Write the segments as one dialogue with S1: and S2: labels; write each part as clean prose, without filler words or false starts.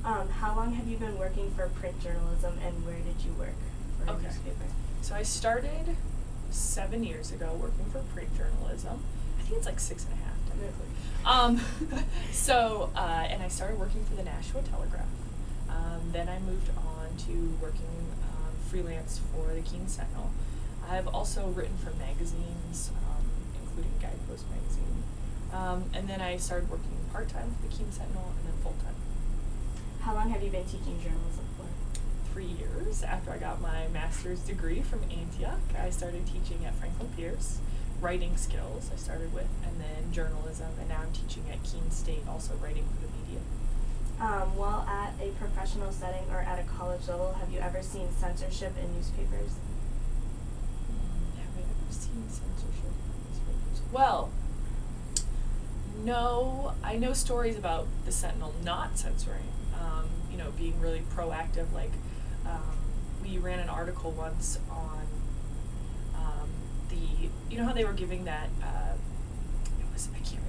S1: How long have you been working for print journalism, and where did you work for a newspaper?
S2: So I started 7 years ago working for print journalism. I think it's like 6.5 technically. And I started working for the Nashua Telegraph. Then I moved on to working freelance for the Keene Sentinel. I've also written for magazines, including Guidepost magazine. And then I started working part-time for the Keene Sentinel and then full-time.
S1: How long have you been teaching journalism for?
S2: 3 years. After I got my master's degree from Antioch, I started teaching at Franklin Pierce. Writing skills I started with, and then journalism, and now I'm teaching at Keene State, also writing for the media.
S1: While at a professional setting or at a college level, have you ever seen censorship in newspapers?
S2: Have I ever seen censorship in newspapers? Well, no. I know stories about the Sentinel not censoring, being really proactive. Like, we ran an article once on how they were giving that,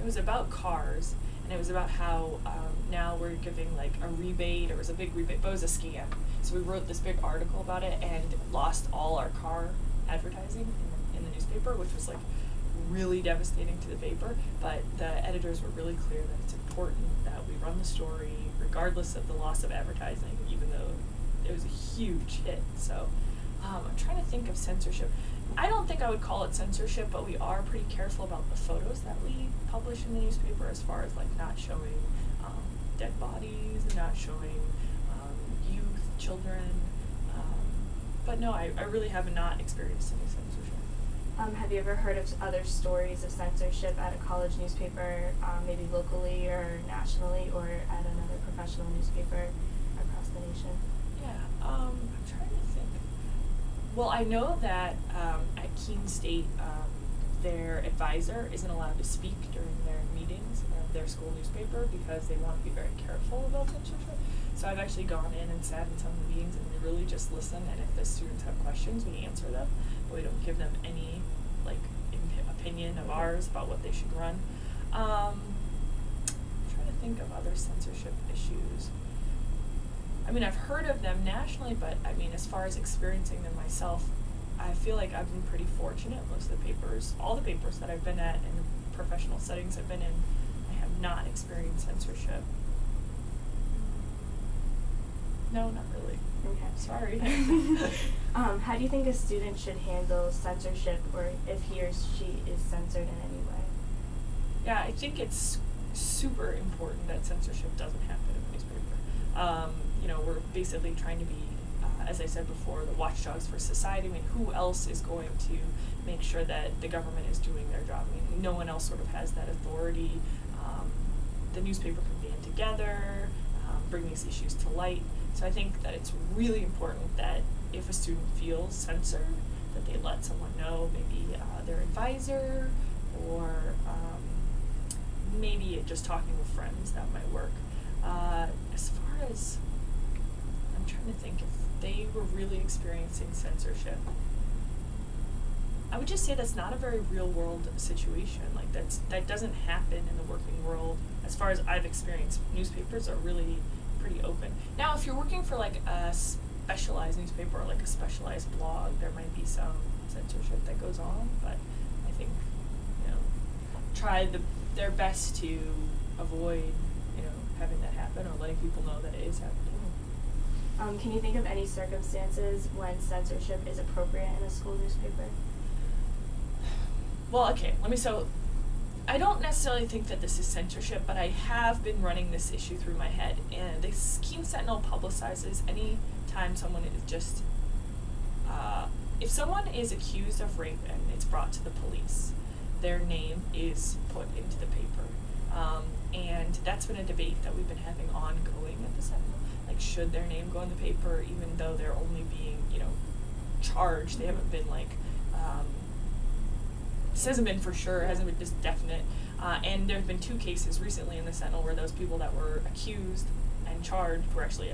S2: it was about cars, and it was about how now we're giving like a rebate, or it was a big rebate, but it was a scam. So we wrote this big article about it and lost all our car advertising in the newspaper, which was like really devastating to the paper, but the editors were really clear that it's important that we run the story regardless of the loss of advertising, even though it was a huge hit. So I'm trying to think of censorship. I don't think I would call it censorship, but we are pretty careful about the photos that we publish in the newspaper, as far as like not showing dead bodies and not showing youth, children. But no, I really have not experienced any censorship.
S1: Have you ever heard of other stories of censorship at a college newspaper, maybe locally or nationally, or at another professional newspaper across the nation?
S2: Yeah, I'm trying to think. Well, I know that at Keene State, their advisor isn't allowed to speak during their meetings of their school newspaper because they want to be very careful about censorship. So I've actually gone in and sat in some of the meetings, and we really just listen, and if the students have questions, we answer them, but we don't give them any opinion of ours about what they should run. I'm trying to think of other censorship issues. I mean, I've heard of them nationally, but I mean, as far as experiencing them myself, I feel like I've been pretty fortunate. Most of the papers, all the papers that I've been at and the professional settings I've been in, I have not experienced censorship. No, not really.
S1: Okay.
S2: Sorry.
S1: How do you think a student should handle censorship, or if he or she is censored in any way?
S2: Yeah, I think it's super important that censorship doesn't happen in the newspaper. We're basically trying to be, as I said before, the watchdogs for society. I mean, who else is going to make sure that the government is doing their job? I mean, no one else sort of has that authority. The newspaper can band together, bring these issues to light. So I think that it's really important that if a student feels censored, that they let someone know, maybe their advisor, or maybe just talking with friends, that might work. As far as, I'm trying to think, if they were really experiencing censorship, I would just say that's not a very real world situation. Like that doesn't happen in the working world. As far as I've experienced, newspapers are really pretty open. Now, if you're working for like a specialized newspaper or like a specialized blog, there might be some censorship that goes on, but I think, try their best to avoid, having that happen or letting people know that it is happening.
S1: Can you think of any circumstances when censorship is appropriate in a school newspaper?
S2: Well, okay, so I don't necessarily think that this is censorship, but I have been running this issue through my head, and the Keene Sentinel publicizes any time someone is just, if someone is accused of rape and it's brought to the police, their name is put into the paper. And that's been a debate that we've been having ongoing at the Sentinel. Like, should their name go in the paper even though they're only being, charged? They haven't been this hasn't been for sure, it hasn't been just definite. And there's been 2 cases recently in the Sentinel where those people that were accused and charged were actually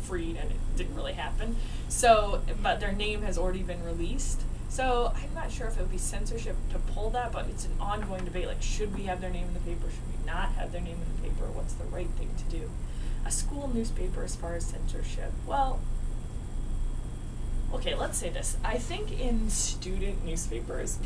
S2: freed, and it didn't really happen. So, but their name has already been released. So I'm not sure if it would be censorship to pull that, but it's an ongoing debate. Like, should we have their name in the paper? Should we not have their name in the paper? What's the right thing to do? a school newspaper as far as censorship. Well, okay, let's say this. I think in student newspapers,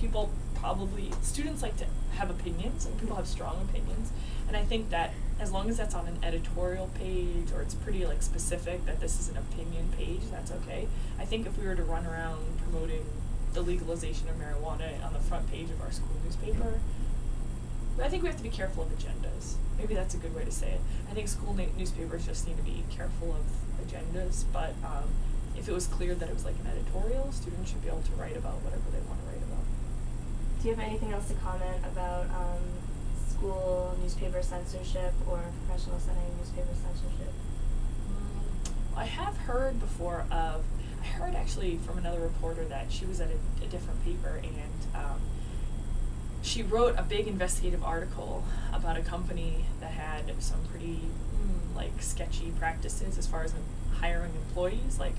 S2: students like to have opinions, and people have strong opinions. And I think that as long as that's on an editorial page, or it's pretty like specific that this is an opinion page, that's okay. I think if we were to run around promoting the legalization of marijuana on the front page of our school newspaper, I think we have to be careful of agendas. Maybe that's a good way to say it. I think school newspapers just need to be careful of agendas, but if it was clear that it was like an editorial, students should be able to write about whatever they want to write about.
S1: Do you have anything else to comment about school newspaper censorship or professional setting newspaper censorship?
S2: I have heard before I heard actually from another reporter that she was at a different paper, and she wrote a big investigative article about a company that had some pretty like sketchy practices as far as hiring employees. Like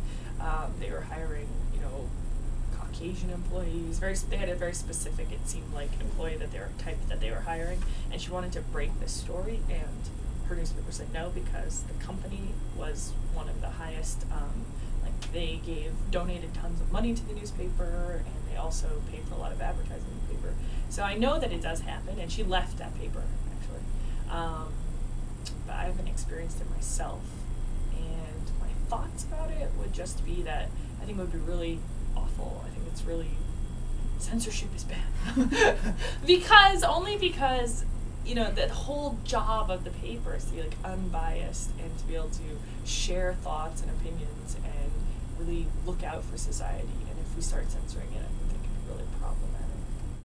S2: they were hiring, Caucasian employees. They had a very specific, it seemed like, employee type that they were hiring, and she wanted to break this story, and her newspaper said no because the company was one of the highest. They donated tons of money to the newspaper, and they also paid for a lot of advertising in the paper. So I know that it does happen, and she left that paper, actually. But I haven't experienced it myself. And my thoughts about it would just be that I think it would be really awful. I think it's really, censorship is bad. because the whole job of the paper is to be like unbiased and to be able to share thoughts and opinions and really look out for society. And if we start censoring it, I think it could be really problematic.